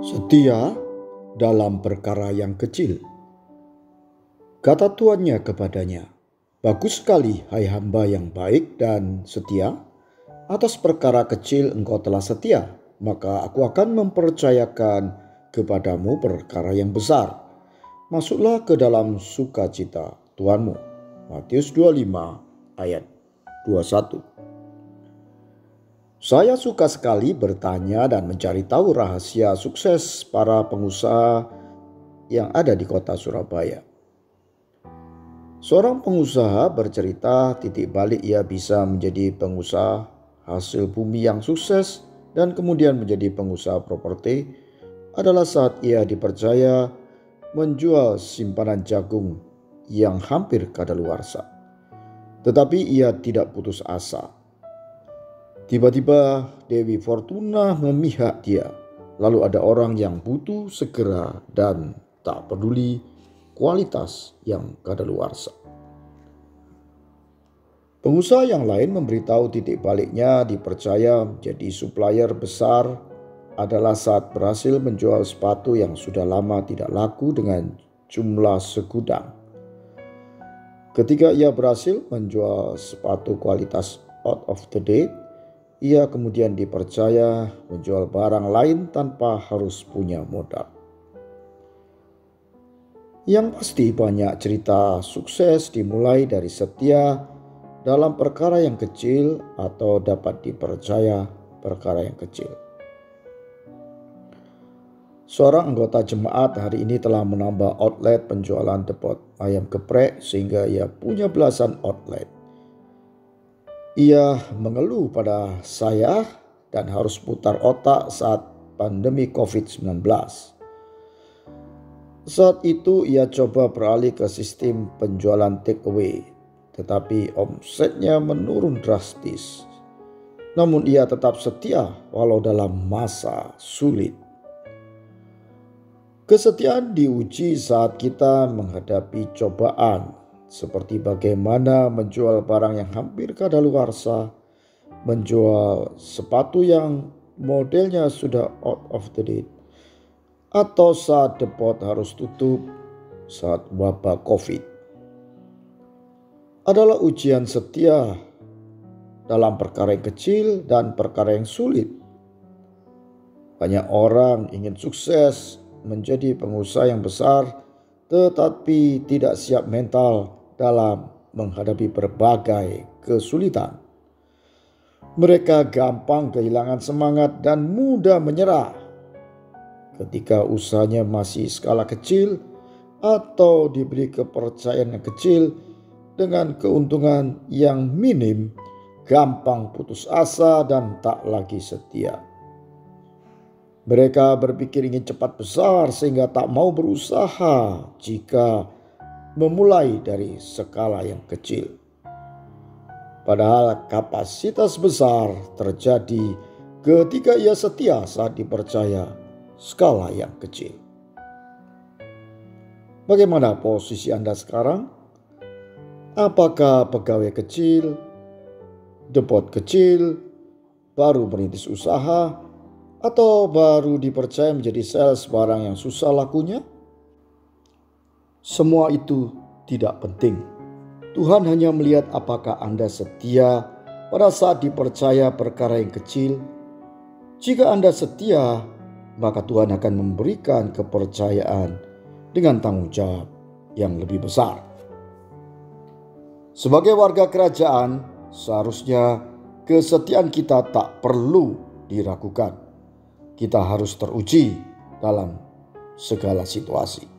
Setia dalam perkara yang kecil. Kata tuannya kepadanya, "Bagus sekali, hai hamba yang baik dan setia. Atas perkara kecil engkau telah setia, maka aku akan mempercayakan kepadamu perkara yang besar. Masuklah ke dalam sukacita Tuanmu." Matius 25 ayat 21. Saya suka sekali bertanya dan mencari tahu rahasia sukses para pengusaha yang ada di kota Surabaya. Seorang pengusaha bercerita titik balik ia bisa menjadi pengusaha hasil bumi yang sukses dan kemudian menjadi pengusaha properti adalah saat ia dipercaya menjual simpanan jagung yang hampir kadaluarsa. Tetapi ia tidak putus asa. Tiba-tiba Dewi Fortuna memihak dia. Lalu ada orang yang butuh segera dan tak peduli kualitas yang kadaluarsa. Pengusaha yang lain memberitahu titik baliknya dipercaya menjadi supplier besar adalah saat berhasil menjual sepatu yang sudah lama tidak laku dengan jumlah segudang. Ketika ia berhasil menjual sepatu kualitas out of the date, ia kemudian dipercaya menjual barang lain tanpa harus punya modal. Yang pasti banyak cerita sukses dimulai dari setia dalam perkara yang kecil atau dapat dipercaya perkara yang kecil. Seorang anggota jemaat hari ini telah menambah outlet penjualan depot ayam geprek sehingga ia punya belasan outlet. Ia mengeluh pada saya dan harus putar otak saat pandemi COVID-19. Saat itu ia coba beralih ke sistem penjualan take away, tetapi omsetnya menurun drastis. Namun ia tetap setia walau dalam masa sulit. Kesetiaan diuji saat kita menghadapi cobaan, seperti bagaimana menjual barang yang hampir kadaluarsa, menjual sepatu yang modelnya sudah out of the date, atau saat depot harus tutup saat wabah COVID. Adalah ujian setia dalam perkara yang kecil dan perkara yang sulit. Banyak orang ingin sukses menjadi pengusaha yang besar tetapi tidak siap mental dalam menghadapi berbagai kesulitan. Mereka gampang kehilangan semangat dan mudah menyerah ketika usahanya masih skala kecil atau diberi kepercayaan yang kecil dengan keuntungan yang minim, gampang putus asa dan tak lagi setia. Mereka berpikir ingin cepat besar sehingga tak mau berusaha jika memulai dari skala yang kecil. Padahal kapasitas besar terjadi ketika ia setia saat dipercaya skala yang kecil. Bagaimana posisi Anda sekarang? Apakah pegawai kecil, depot kecil, baru merintis usaha, atau baru dipercaya menjadi sales barang yang susah lakunya? Semua itu tidak penting. Tuhan hanya melihat apakah Anda setia pada saat dipercaya perkara yang kecil. Jika Anda setia, maka Tuhan akan memberikan kepercayaan dengan tanggung jawab yang lebih besar. Sebagai warga kerajaan, seharusnya kesetiaan kita tak perlu diragukan. Kita harus teruji dalam segala situasi.